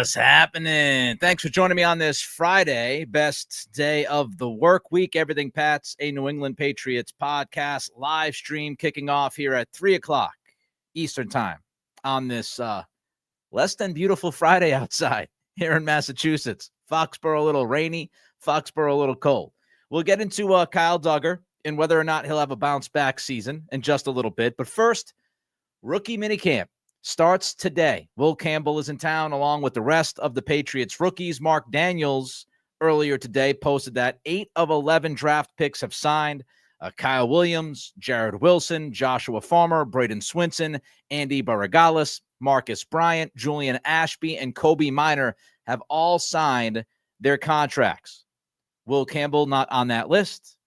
What's happening? Thanks for joining me on this Friday, best day of the work week. Everything Pats, a New England Patriots podcast live stream kicking off here at 3 o'clock Eastern time on this less than beautiful Friday outside here in Massachusetts. Foxborough a little rainy, Foxborough a little cold. We'll get into Kyle Duggar and whether or not he'll have a bounce back season in just a little bit. But first, rookie minicamp starts today. Will Campbell is in town along with the rest of the Patriots rookies. Mark Daniels earlier today posted that 8 of 11 draft picks have signed. Kyle Williams, Jared Wilson, Joshua Farmer, Braden Swinson, Andy Baragalis, Marcus Bryant, Julian Ashby, and Kobe Minor have all signed their contracts. Will Campbell not on that list.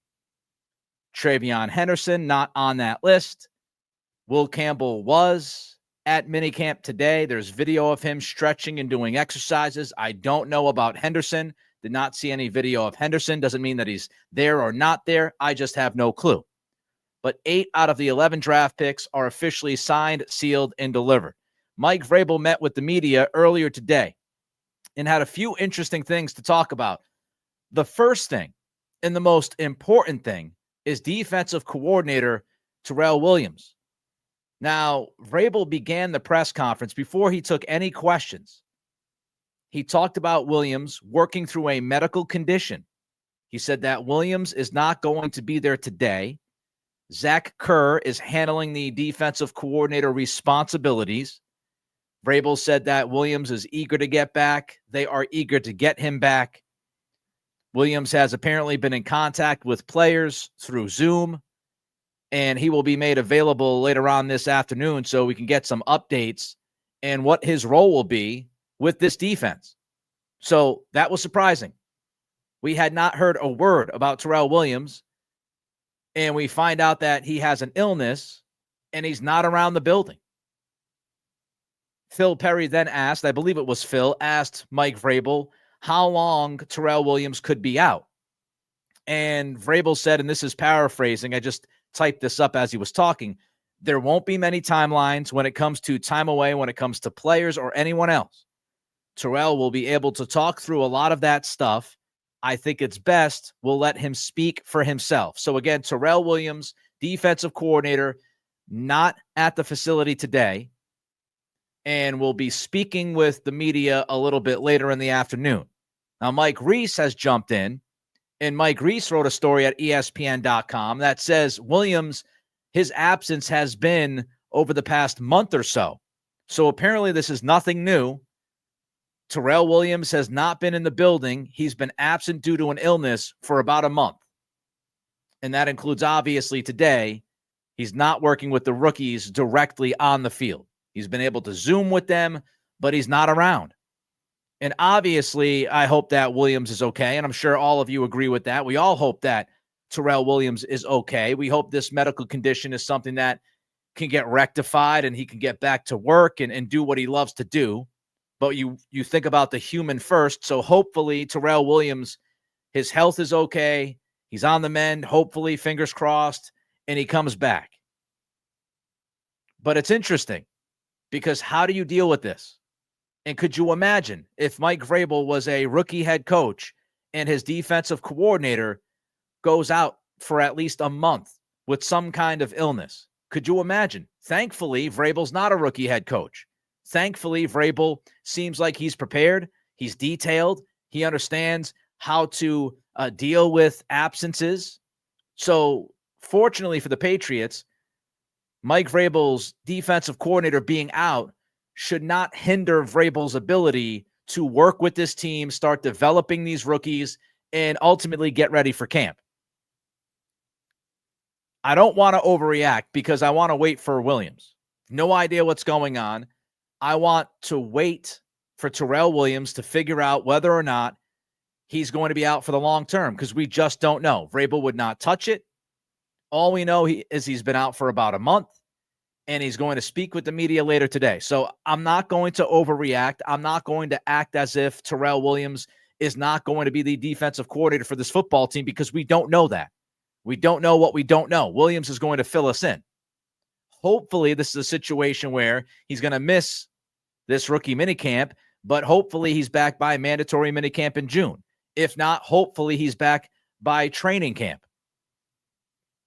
Travion Henderson not on that list. Will Campbell was at minicamp today. There's video of him stretching and doing exercises. I don't know about Henderson. Did not see any video of Henderson. Doesn't mean that he's there or not there. I just have no clue. But 8 out of the 11 draft picks are officially signed, sealed, and delivered. Mike Vrabel met with the media earlier today and had a few interesting things to talk about. The first thing and the most important thing is defensive coordinator Terrell Williams. Now, Vrabel began the press conference before he took any questions. He talked about Williams working through a medical condition. He said that Williams is not going to be there today. Zach Kerr is handling the defensive coordinator responsibilities. Vrabel said that Williams is eager to get back. They are eager to get him back. Williams has apparently been in contact with players through Zoom, and he will be made available later on this afternoon so we can get some updates and what his role will be with this defense. So that was surprising. We had not heard a word about Terrell Williams, and we find out that he has an illness and he's not around the building. Phil Perry then asked, I believe it was Phil, asked Mike Vrabel how long Terrell Williams could be out. And Vrabel said, and this is paraphrasing, I just typed this up as he was talking, there won't be many timelines when it comes to time away, when it comes to players or anyone else. Terrell will be able to talk through a lot of that stuff. I think it's best we'll let him speak for himself. So again, Terrell Williams, defensive coordinator, not at the facility today, and will be speaking with the media a little bit later in the afternoon. Now, Mike Reese has jumped in, and Mike Reese wrote a story at ESPN.com that says Williams, his absence has been over the past month or so. So apparently this is nothing new. Terrell Williams has not been in the building. He's been absent due to an illness for about a month. And that includes, obviously, today, he's not working with the rookies directly on the field. He's been able to Zoom with them, but he's not around. And obviously, I hope that Williams is okay, and I'm sure all of you agree with that. We all hope that Terrell Williams is okay. We hope this medical condition is something that can get rectified and he can get back to work and do what he loves to do. But you think about the human first, so hopefully Terrell Williams, his health is okay. He's on the mend, hopefully, fingers crossed, and he comes back. But it's interesting because how do you deal with this? And could you imagine if Mike Vrabel was a rookie head coach and his defensive coordinator goes out for at least a month with some kind of illness? Could you imagine? Thankfully, Vrabel's not a rookie head coach. Thankfully, Vrabel seems like he's prepared. He's detailed. He understands how to deal with absences. So fortunately for the Patriots, Mike Vrabel's defensive coordinator being out should not hinder Vrabel's ability to work with this team, start developing these rookies, and ultimately get ready for camp. I don't want to overreact because I want to wait for Williams. No idea what's going on. I want to wait for Terrell Williams to figure out whether or not he's going to be out for the long term because we just don't know. Vrabel would not touch it. All we know is he's been out for about a month, and he's going to speak with the media later today. So I'm not going to overreact. I'm not going to act as if Terrell Williams is not going to be the defensive coordinator for this football team because we don't know that. We don't know what we don't know. Williams is going to fill us in. Hopefully, this is a situation where he's going to miss this rookie minicamp, but hopefully he's back by mandatory minicamp in June. If not, hopefully he's back by training camp.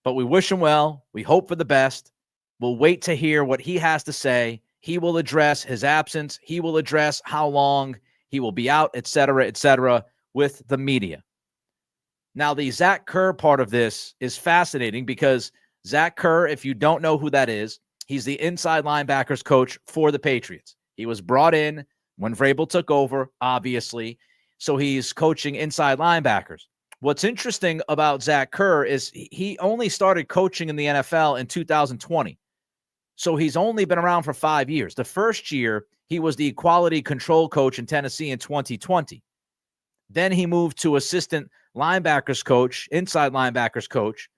But we wish him well. We hope for the best. We'll wait to hear what he has to say. He will address his absence. He will address how long he will be out, et cetera, with the media. Now, the Zach Kerr part of this is fascinating because Zach Kerr, if you don't know who that is, he's the inside linebackers coach for the Patriots. He was brought in when Vrabel took over, obviously, so he's coaching inside linebackers. What's interesting about Zach Kerr is he only started coaching in the NFL in 2020. So he's only been around for 5 years. The first year, he was the quality control coach in Tennessee in 2020. Then he moved to assistant linebackers coach, inside linebackers coach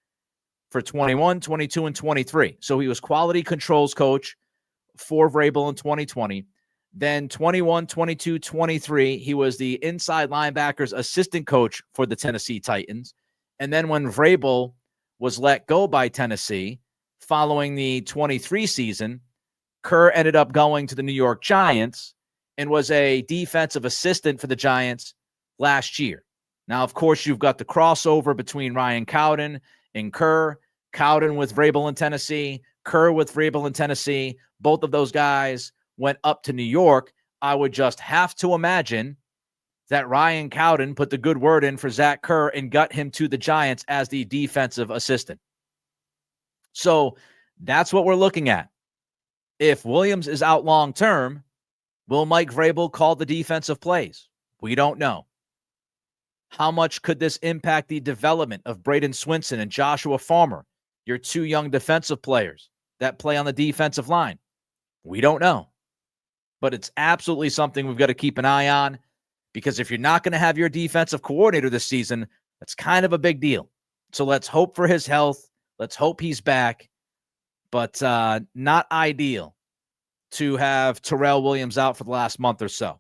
for 21, 22, and 23. So he was quality controls coach for Vrabel in 2020. Then 21, 22, 23, he was the inside linebackers assistant coach for the Tennessee Titans. And then when Vrabel was let go by Tennessee following the 23 season, Kerr ended up going to the New York Giants and was a defensive assistant for the Giants last year. Now, of course, you've got the crossover between Ryan Cowden and Kerr. Cowden with Vrabel in Tennessee, Kerr with Vrabel in Tennessee. Both of those guys went up to New York. I would just have to imagine that Ryan Cowden put the good word in for Zach Kerr and got him to the Giants as the defensive assistant. So that's what we're looking at. If Williams is out long-term, will Mike Vrabel call the defensive plays? We don't know. How much could this impact the development of Braden Swinson and Joshua Farmer, your two young defensive players that play on the defensive line? We don't know. But it's absolutely something we've got to keep an eye on, because if you're not going to have your defensive coordinator this season, that's kind of a big deal. So let's hope for his health. Let's hope he's back. But not ideal to have Terrell Williams out for the last month or so.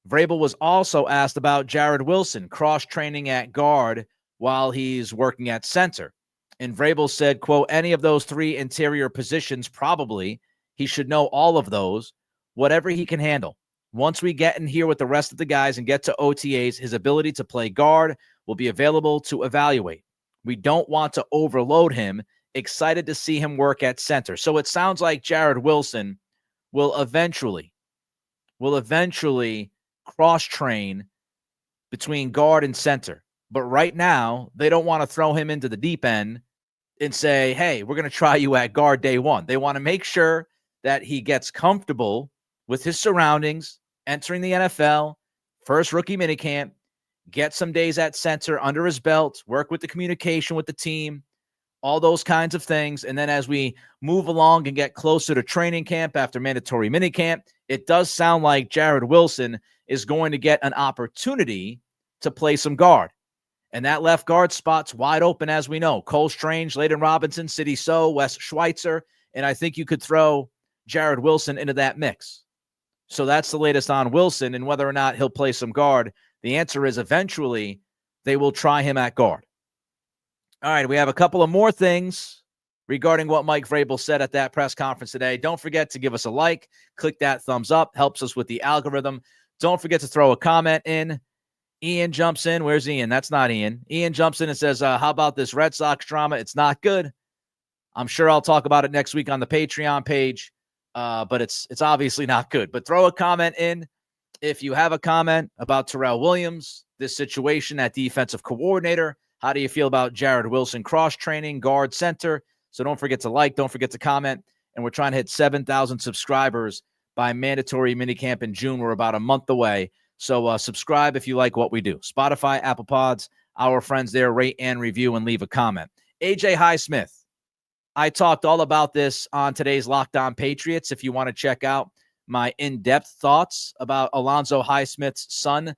Vrabel was also asked about Jared Wilson cross-training at guard while he's working at center. And Vrabel said, quote, any of those three interior positions, probably. He should know all of those, whatever he can handle. Once we get in here with the rest of the guys and get to OTAs, his ability to play guard will be available to evaluate. We don't want to overload him. Excited to see him work at center. So it sounds like Jared Wilson will eventually cross-train between guard and center. But right now, they don't want to throw him into the deep end and say, hey, we're going to try you at guard day one. They want to make sure that he gets comfortable with his surroundings, entering the NFL, first rookie minicamp, get some days at center under his belt, work with the communication with the team, all those kinds of things. And then as we move along and get closer to training camp after mandatory minicamp, it does sound like Jared Wilson is going to get an opportunity to play some guard. And that left guard spot's wide open, as we know. Cole Strange, Layden Robinson, Sidney So, Wes Schweitzer, and I think you could throw Jared Wilson into that mix. So that's the latest on Wilson, and whether or not he'll play some guard. The answer is eventually they will try him at guard. All right, we have a couple of more things regarding what Mike Vrabel said at that press conference today. Don't forget to give us a like, click that thumbs up, helps us with the algorithm. Don't forget to throw a comment in. Ian jumps in. Where's Ian? That's not Ian. Ian jumps in and says, how about this Red Sox drama? It's not good. I'm sure I'll talk about it next week on the Patreon page, but it's obviously not good. But throw a comment in if you have a comment about Terrell Williams, this situation at defensive coordinator. How do you feel about Jared Wilson cross-training, guard, center? So don't forget to like, don't forget to comment. And we're trying to hit 7,000 subscribers by mandatory minicamp in June. We're about a month away. So subscribe if you like what we do. Spotify, Apple Pods, our friends there, rate and review and leave a comment. AJ Highsmith, I talked all about this on today's Locked On Patriots. If you want to check out my in-depth thoughts about Alonzo Highsmith's son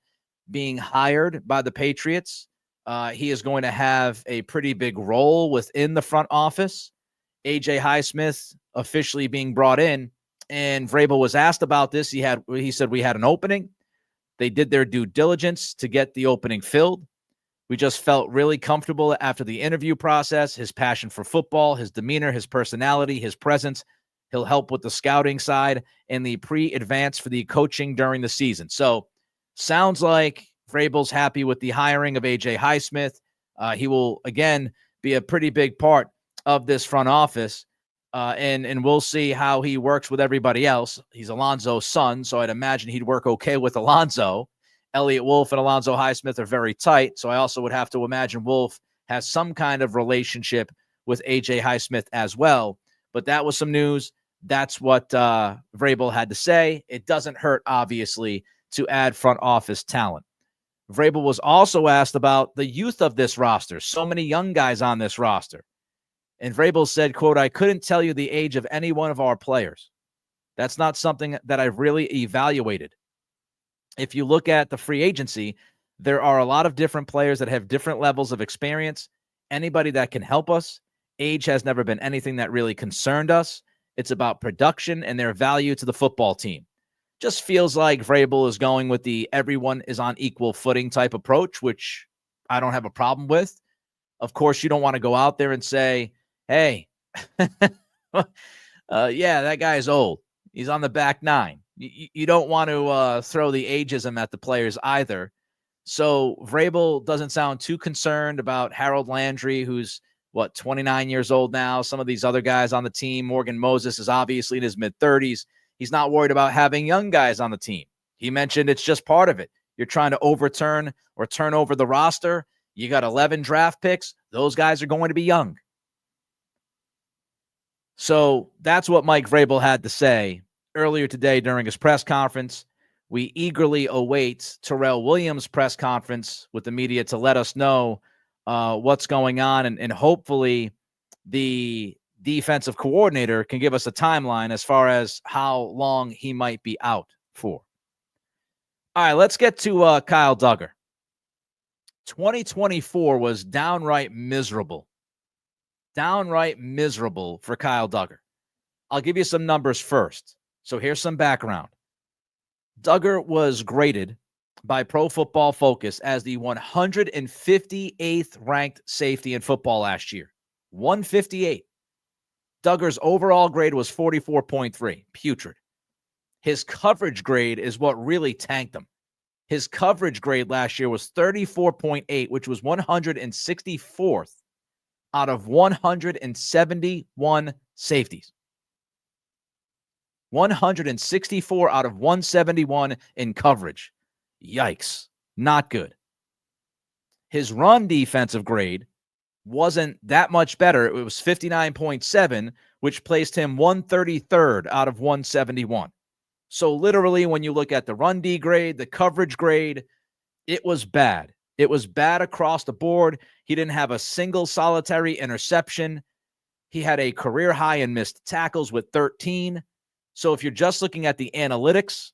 being hired by the Patriots, he is going to have a pretty big role within the front office. AJ Highsmith officially being brought in, and Vrabel was asked about this. He said, we had an opening. They did their due diligence to get the opening filled. We just felt really comfortable after the interview process, his passion for football, his demeanor, his personality, his presence. He'll help with the scouting side and the pre-advance for the coaching during the season. So sounds like Vrabel's happy with the hiring of A.J. Highsmith. He will, again, be a pretty big part of this front office. And we'll see how he works with everybody else. He's Alonzo's son, so I'd imagine he'd work okay with Alonzo. Elliott Wolf and Alonzo Highsmith are very tight, so I also would have to imagine Wolf has some kind of relationship with A.J. Highsmith as well. But that was some news. That's what Vrabel had to say. It doesn't hurt, obviously, to add front office talent. Vrabel was also asked about the youth of this roster. So many young guys on this roster. And Vrabel said, quote, "I couldn't tell you the age of any one of our players. That's not something that I've really evaluated. If you look at the free agency, there are a lot of different players that have different levels of experience. Anybody that can help us. Age has never been anything that really concerned us. It's about production and their value to the football team." Just feels like Vrabel is going with the everyone is on equal footing type approach, which I don't have a problem with. Of course, you don't want to go out there and say, hey, yeah, that guy's old. He's on the back nine. You don't want to throw the ageism at the players either. So Vrabel doesn't sound too concerned about Harold Landry, who's, 29 years old now. Some of these other guys on the team, Morgan Moses is obviously in his mid-30s. He's not worried about having young guys on the team. He mentioned it's just part of it. You're trying to overturn or turn over the roster. You got 11 draft picks. Those guys are going to be young. So that's what Mike Vrabel had to say earlier today during his press conference. We eagerly await Terrell Williams' press conference with the media to let us know what's going on, and hopefully the defensive coordinator can give us a timeline as far as how long he might be out for. All right, let's get to Kyle Dugger. 2024 was downright miserable. Downright miserable for Kyle Dugger. I'll give you some numbers first. So here's some background. Dugger was graded by Pro Football Focus as the 158th ranked safety in football last year. 158. Dugger's overall grade was 44.3, putrid. His coverage grade is what really tanked him. His coverage grade last year was 34.8, which was 164th out of 171 safeties. 164 out of 171 in coverage. Yikes. Not good. His run defensive grade wasn't that much better. It was 59.7, which placed him 133rd out of 171. So literally, when you look at the run D grade, the coverage grade, it was bad. It was bad across the board. He didn't have a single solitary interception. He had a career high in missed tackles with 13. So if you're just looking at the analytics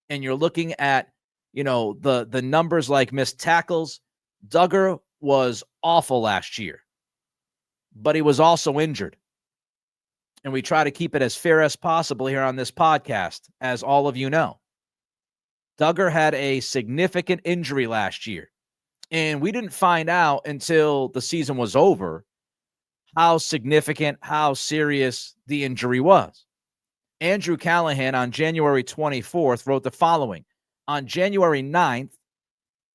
and you're looking at, the numbers like missed tackles, Dugger was awful last year, but he was also injured. And we try to keep it as fair as possible here on this podcast, as all of you know. Dugger had a significant injury last year, and we didn't find out until the season was over how significant, how serious the injury was. Andrew Callahan on January 24th wrote the following. On January 9th,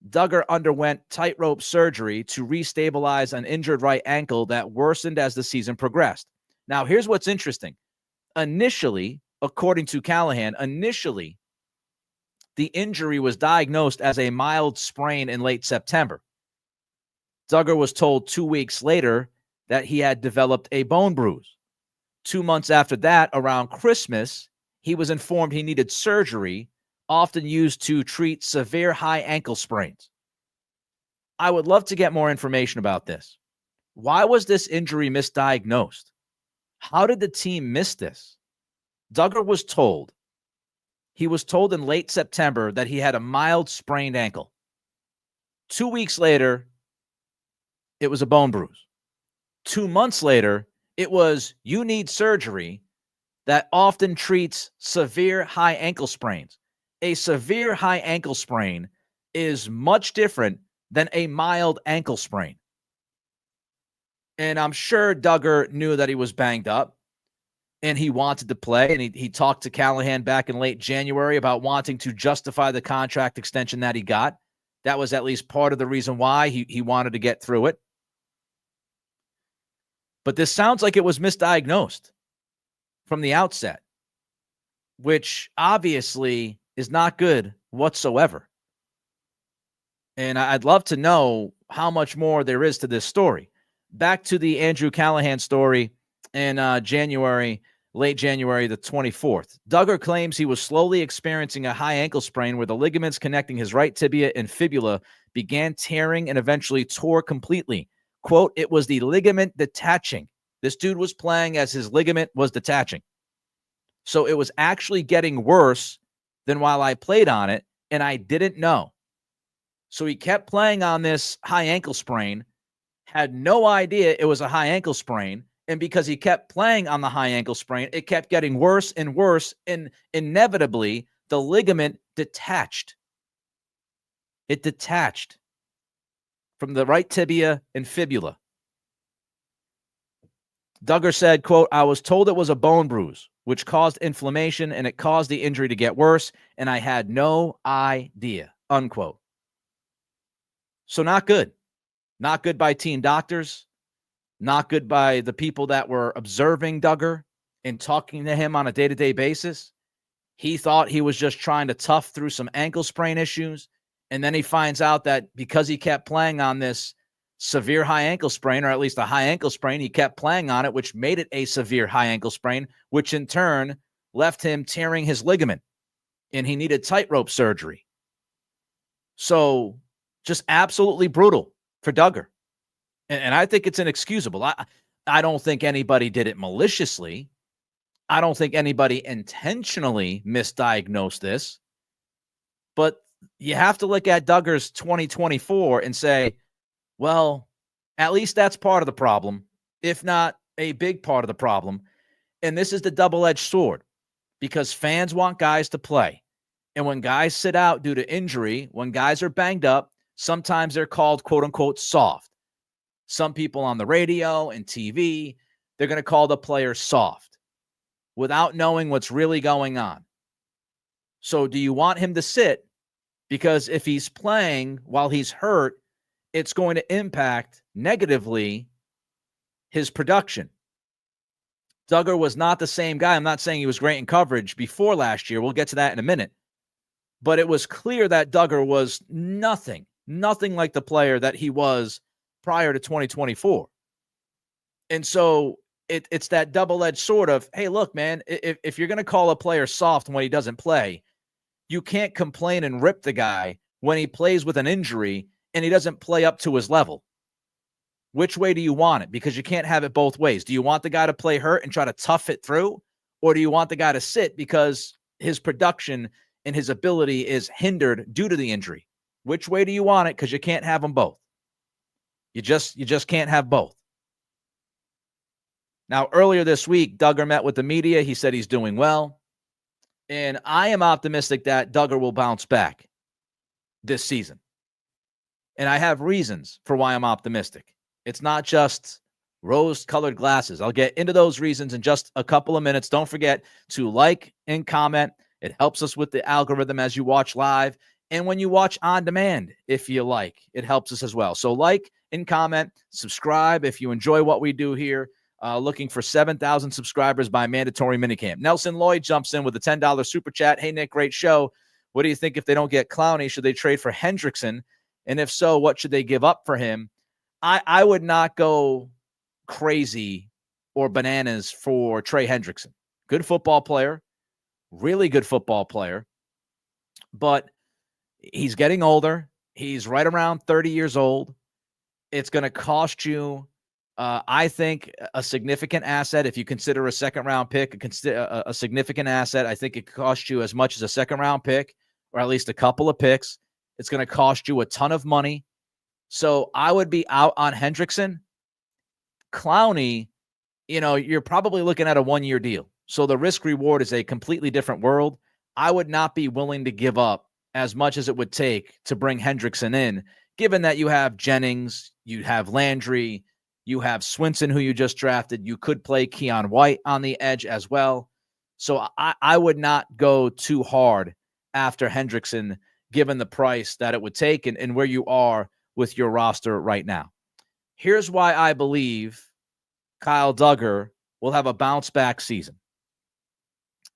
Dugger underwent tightrope surgery to restabilize an injured right ankle that worsened as the season progressed. Now, here's what's interesting. Initially, according to Callahan, the injury was diagnosed as a mild sprain in late September. Dugger was told 2 weeks later that he had developed a bone bruise. 2 months after that, around Christmas, he was informed he needed surgery, often used to treat severe high ankle sprains. I would love to get more information about this. Why was this injury misdiagnosed? How did the team miss this? Dugger was told. He was told in late September that he had a mild sprained ankle. 2 weeks later, it was a bone bruise. 2 months later, it was you need surgery that often treats severe high ankle sprains. A severe high ankle sprain is much different than a mild ankle sprain. And I'm sure Dugger knew that he was banged up. and he wanted to play. And he talked to Callahan back in late January about wanting to justify the contract extension that he got. That was at least part of the reason why he wanted to get through it. But this sounds like it was misdiagnosed from the outset, which obviously is not good whatsoever. And I'd love to know how much more there is to this story. Back to the Andrew Callahan story in January, late January the 24th. Duggar claims he was slowly experiencing a high ankle sprain where the ligaments connecting his right tibia and fibula began tearing and eventually tore completely. Quote, it was the ligament detaching. This dude was playing as his ligament was detaching. So it was actually getting worse than while I played on it, and I didn't know. So he kept playing on this high ankle sprain, had no idea it was a high ankle sprain, and because he kept playing on the high ankle sprain, it kept getting worse and worse, and inevitably, the ligament detached. It detached from the right tibia and fibula. Duggar said, quote, I was told it was a bone bruise, which caused inflammation, and it caused the injury to get worse, and I had no idea, unquote. So not good. Not good by team doctors. Not good by the people that were observing Duggar and talking to him on a day-to-day basis. He thought he was just trying to tough through some ankle sprain issues, and then he finds out that because he kept playing on this severe high ankle sprain, or at least a high ankle sprain, he kept playing on it, which made it a severe high ankle sprain, which in turn left him tearing his ligament, and he needed tightrope surgery. So just absolutely brutal for Duggar. And I think it's inexcusable. I don't think anybody did it maliciously. I don't think anybody intentionally misdiagnosed this. But you have to look at Duggar's 2024 and say, well, at least that's part of the problem, if not a big part of the problem. And this is the double-edged sword, because fans want guys to play. And when guys sit out due to injury, when guys are banged up, sometimes they're called, quote-unquote, soft. Some people on the radio and TV, they're going to call the player soft without knowing what's really going on. So do you want him to sit? Because if he's playing while he's hurt, it's going to impact negatively his production. Duggar was not the same guy. I'm not saying he was great in coverage before last year. We'll get to that in a minute. But it was clear that Duggar was nothing like the player that he was prior to 2024. And so it's that double-edged sword of, hey, look, man, if you're going to call a player soft when he doesn't play, you can't complain and rip the guy when he plays with an injury and he doesn't play up to his level. Which way do you want it? Because you can't have it both ways. Do you want the guy to play hurt and try to tough it through? Or do you want the guy to sit because his production and his ability is hindered due to the injury? Which way do you want it? Because you can't have them both. You just can't have both. Now, earlier this week, Duggar met with the media. He said he's doing well. And I am optimistic that Duggar will bounce back this season. And I have reasons for why I'm optimistic. It's not just rose-colored glasses. I'll get into those reasons in just a couple of minutes. Don't forget to like and comment. It helps us with the algorithm as you watch live. And when you watch on demand, if you like, it helps us as well. So like and comment, subscribe if you enjoy what we do here. Looking for 7,000 subscribers by mandatory minicamp. Nelson Lloyd jumps in with a $10 super chat. Hey, Nick, great show. What do you think if they don't get Clowney? Should they trade for Hendrickson? And if so, what should they give up for him? I would not go crazy or bananas for Trey Hendrickson. Good football player, really good football player, but he's getting older. He's right around 30 years old. It's going to cost you, I think, a significant asset. If you consider a second-round pick a significant asset, I think it costs you as much as a second-round pick or at least a couple of picks. It's going to cost you a ton of money. So I would be out on Hendrickson. Clowney, you're probably looking at a one-year deal. So the risk-reward is a completely different world. I would not be willing to give up as much as it would take to bring Hendrickson in, given that you have Jennings, you have Landry, You have Swinson, who you just drafted. You could play Keon White on the edge as well. So I would not go too hard after Hendrickson, given the price that it would take and where you are with your roster right now. Here's why I believe Kyle Duggar will have a bounce-back season.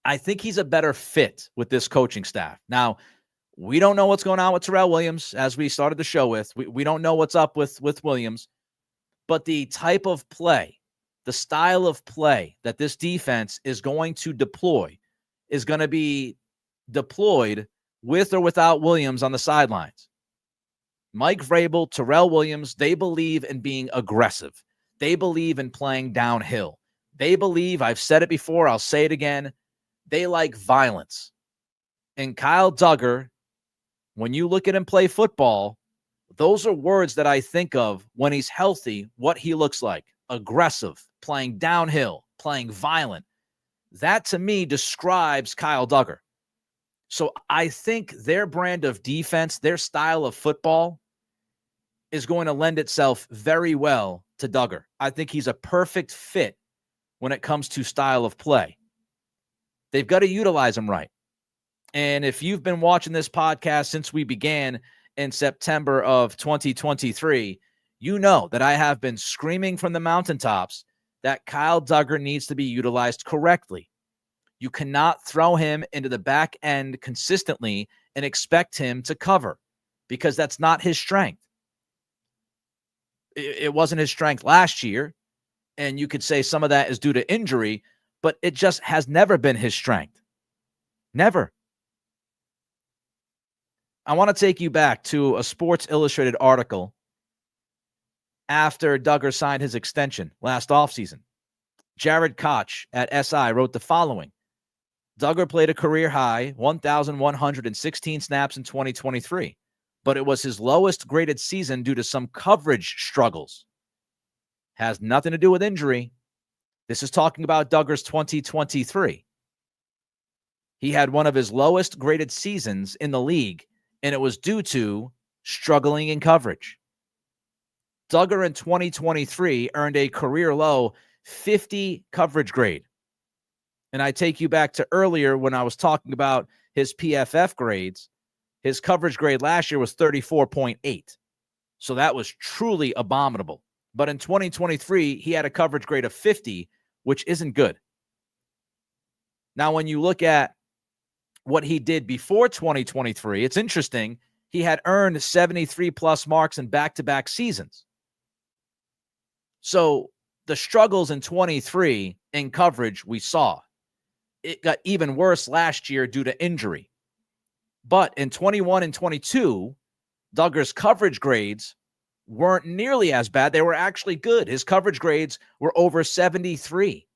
I think he's a better fit with this coaching staff. Now, we don't know what's going on with Terrell Williams, as we started the show with. We don't know what's up with Williams. But the type of play, the style of play that this defense is going to deploy is going to be deployed with or without Williams on the sidelines. Mike Vrabel, Terrell Williams, they believe in being aggressive. They believe in playing downhill. They believe, I've said it before, I'll say it again, they like violence. And Kyle Duggar, when you look at him play football, those are words that I think of when he's healthy, what he looks like. Aggressive, playing downhill, playing violent. That, to me, describes Kyle Duggar. So I think their brand of defense, their style of football is going to lend itself very well to Duggar. I think he's a perfect fit when it comes to style of play. They've got to utilize him right. And if you've been watching this podcast since we began in September of 2023, you know that I have been screaming from the mountaintops that Kyle Duggar needs to be utilized correctly. You cannot throw him into the back end consistently and expect him to cover because that's not his strength. It wasn't his strength last year, and you could say some of that is due to injury, but it just has never been his strength. Never. I want to take you back to a Sports Illustrated article after Duggar signed his extension last offseason. Jared Koch at SI wrote the following. Duggar played a career-high 1,116 snaps in 2023, but it was his lowest graded season due to some coverage struggles. Has nothing to do with injury. This is talking about Duggar's 2023. He had one of his lowest graded seasons in the league, and it was due to struggling in coverage. Duggar in 2023 earned a career-low 50 coverage grade. And I take you back to earlier when I was talking about his PFF grades. His coverage grade last year was 34.8. So that was truly abominable. But in 2023, he had a coverage grade of 50, which isn't good. Now, when you look at what he did before 2023, it's interesting. He had earned 73-plus marks in back-to-back seasons. So the struggles in 23 in coverage we saw. It got even worse last year due to injury. But in 21 and 22, Duggar's coverage grades weren't nearly as bad. They were actually good. His coverage grades were over 73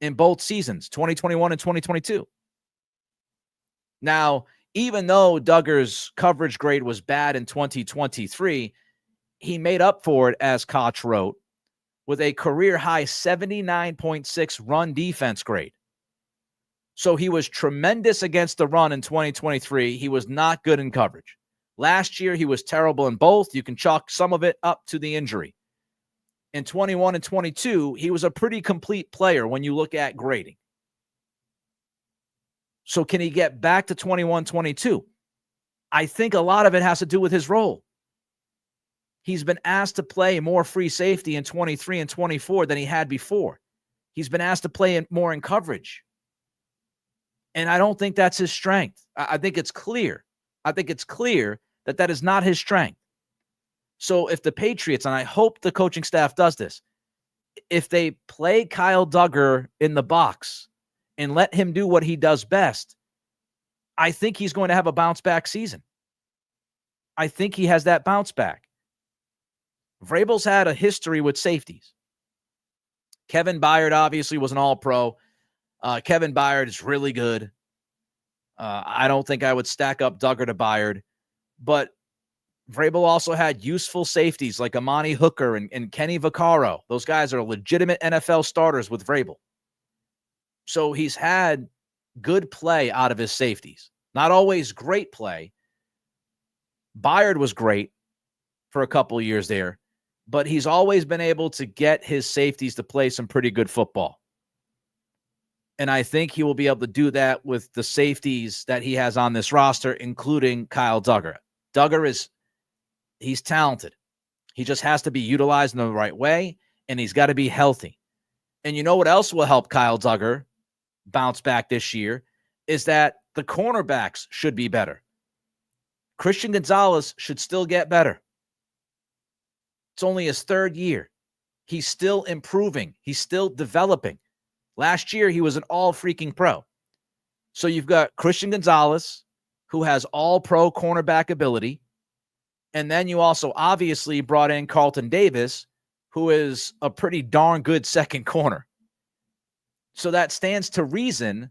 in both seasons, 2021 and 2022. Now, even though Duggar's coverage grade was bad in 2023, he made up for it, as Koch wrote, with a career-high 79.6 run defense grade. So he was tremendous against the run in 2023. He was not good in coverage. Last year, he was terrible in both. You can chalk some of it up to the injury. In 21 and 22, he was a pretty complete player when you look at grading. So can he get back to 21-22? I think a lot of it has to do with his role. He's been asked to play more free safety in 23 and 24 than he had before. He's been asked to play more in coverage. And I don't think that's his strength. I think it's clear. I think it's clear that that is not his strength. So if the Patriots, and I hope the coaching staff does this, if they play Kyle Duggar in the box and let him do what he does best, I think he's going to have a bounce-back season. I think he has that bounce back. Vrabel's had a history with safeties. Kevin Byard obviously was an all-pro. Kevin Byard is really good. I don't think I would stack up Duggar to Byard. But Vrabel also had useful safeties like Amani Hooker and Kenny Vaccaro. Those guys are legitimate NFL starters with Vrabel. So he's had good play out of his safeties. Not always great play. Byard was great for a couple of years there. but he's always been able to get his safeties to play some pretty good football. And I think he will be able to do that with the safeties that he has on this roster, including Kyle Dugger. He's talented. He just has to be utilized in the right way, and he's got to be healthy. And you know what else will help Kyle Dugger bounce back this year is that the cornerbacks should be better. Christian Gonzalez should still get better. It's only his third year. He's still improving. He's still developing. Last year, he was an all-freaking pro. So you've got Christian Gonzalez, who has all-pro cornerback ability. And then you also obviously brought in Carlton Davis, who is a pretty darn good second corner. So that stands to reason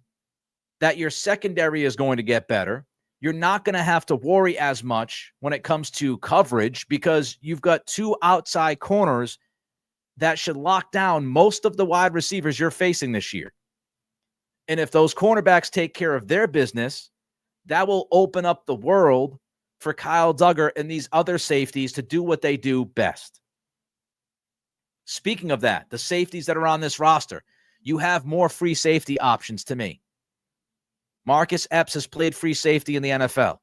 that your secondary is going to get better. You're not going to have to worry as much when it comes to coverage because you've got two outside corners that should lock down most of the wide receivers you're facing this year. And if those cornerbacks take care of their business, that will open up the world for Kyle Dugger and these other safeties to do what they do best. Speaking of that, the safeties that are on this roster, you have more free safety options to me. Marcus Epps has played free safety in the NFL.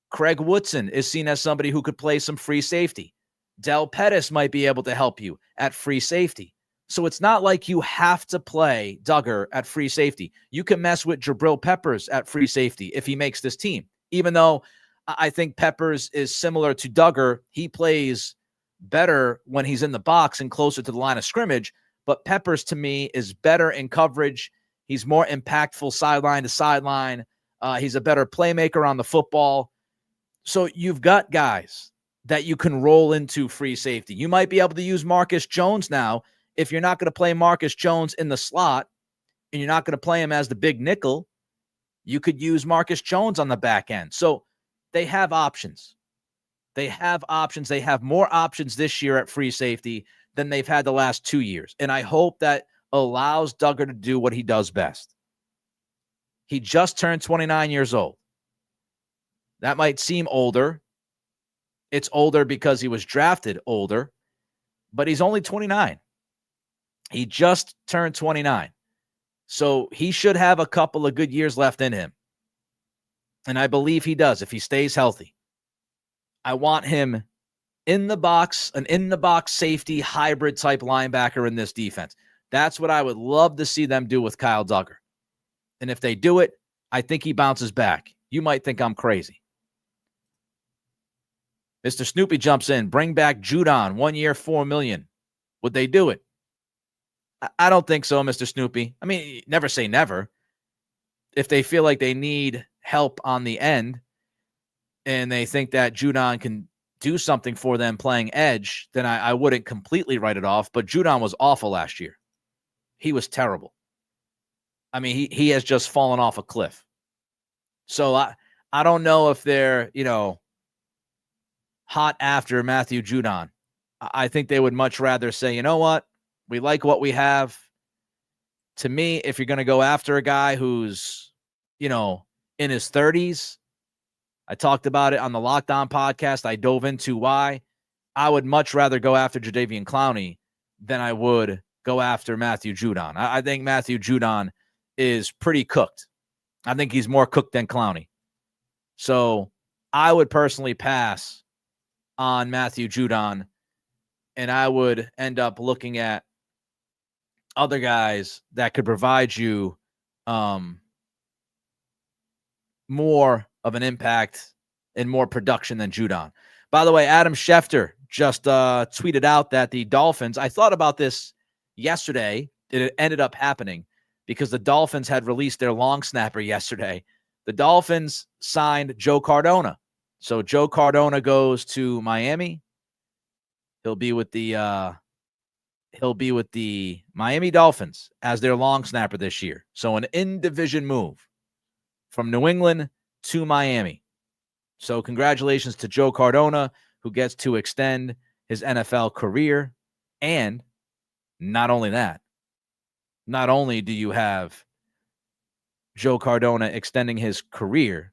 Craig Woodson is seen as somebody who could play some free safety. Del Pettis might be able to help you at free safety. So it's not like you have to play Dugger at free safety. You can mess with Jabril Peppers at free safety if he makes this team. Even though I think Peppers is similar to Dugger, he plays better when he's in the box and closer to the line of scrimmage. But Peppers, to me, is better in coverage. He's more impactful sideline to sideline. He's a better playmaker on the football. So you've got guys that you can roll into free safety. You might be able to use Marcus Jones now. If you're not going to play Marcus Jones in the slot and you're not going to play him as the big nickel, you could use Marcus Jones on the back end. So they have options. They have options. They have more options this year at free safety than they've had the last 2 years. And I hope that allows Dugger to do what he does best. He just turned 29 years old. That might seem older. It's older because he was drafted older, but he's only 29. He just turned 29. So he should have a couple of good years left in him. And I believe he does if he stays healthy. I want him in the box, an in-the-box safety hybrid type linebacker in this defense. That's what I would love to see them do with Kyle Dugger. And if they do it, I think he bounces back. You might think I'm crazy. Mr. Snoopy jumps in. Bring back Judon. 1 year, $4 million. Would they do it? I don't think so, Mr. Snoopy. I mean, never say never. If they feel like they need help on the end and they think that Judon can do something for them playing edge, then I wouldn't completely write it off. But Judon was awful last year. He was terrible. I mean, he has just fallen off a cliff. So I don't know if they're, hot after Matthew Judon. I think they would much rather say, you know what? We like what we have. To me, if you're going to go after a guy who's, in his 30s, I talked about it on the Lockdown podcast. I dove into why. I would much rather go after Jadeveon Clowney than I would go after Matthew Judon. I think Matthew Judon is pretty cooked. I think he's more cooked than Clowney. So I would personally pass on Matthew Judon, and I would end up looking at other guys that could provide you more of an impact and more production than Judon. By the way, Adam Schefter just tweeted out that the Dolphins, I thought about this yesterday. It ended up happening because the Dolphins had released their long snapper yesterday. The Dolphins signed Joe Cardona. So Joe Cardona goes to Miami. He'll be with the Miami Dolphins as their long snapper this year. So an in-division move from New England to Miami. So congratulations to Joe Cardona, who gets to extend his NFL career. And not only that, not only do you have Joe Cardona extending his career,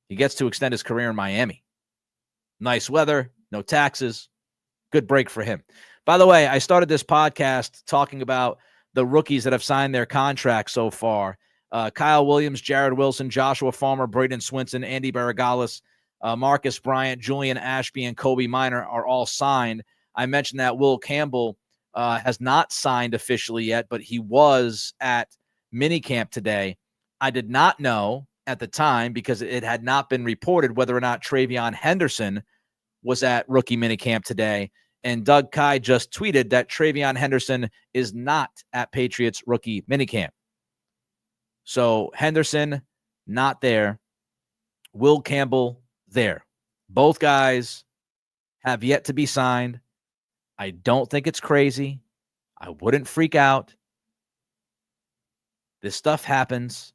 he gets to extend his career in Miami. Nice weather, no taxes. good break for him. By the way, I started this podcast talking about the rookies that have signed their contracts so far. Kyle Williams, Jared Wilson, Joshua Farmer, Braden Swinson, Andy Baragalis, Marcus Bryant, Julian Ashby, and Kobe Minor are all signed. I mentioned that Will Campbell has not signed officially yet, but he was at minicamp today. I did not know at the time because it had not been reported whether or not Travion Henderson was at rookie minicamp today. And Doug Kai just tweeted that Travion Henderson is not at Patriots rookie minicamp. So Henderson, not there. Will Campbell, there. Both guys have yet to be signed. I don't think it's crazy. I wouldn't freak out. This stuff happens.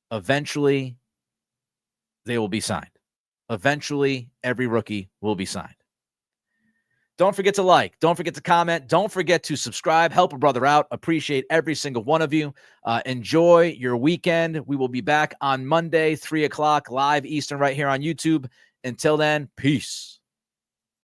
Eventually, they will be signed. Eventually, every rookie will be signed. Don't forget to like. Don't forget to comment. Don't forget to subscribe. Help a brother out. Appreciate every single one of you. Enjoy your weekend. We will be back on Monday, 3 o'clock, live Eastern right here on YouTube. Until then, peace.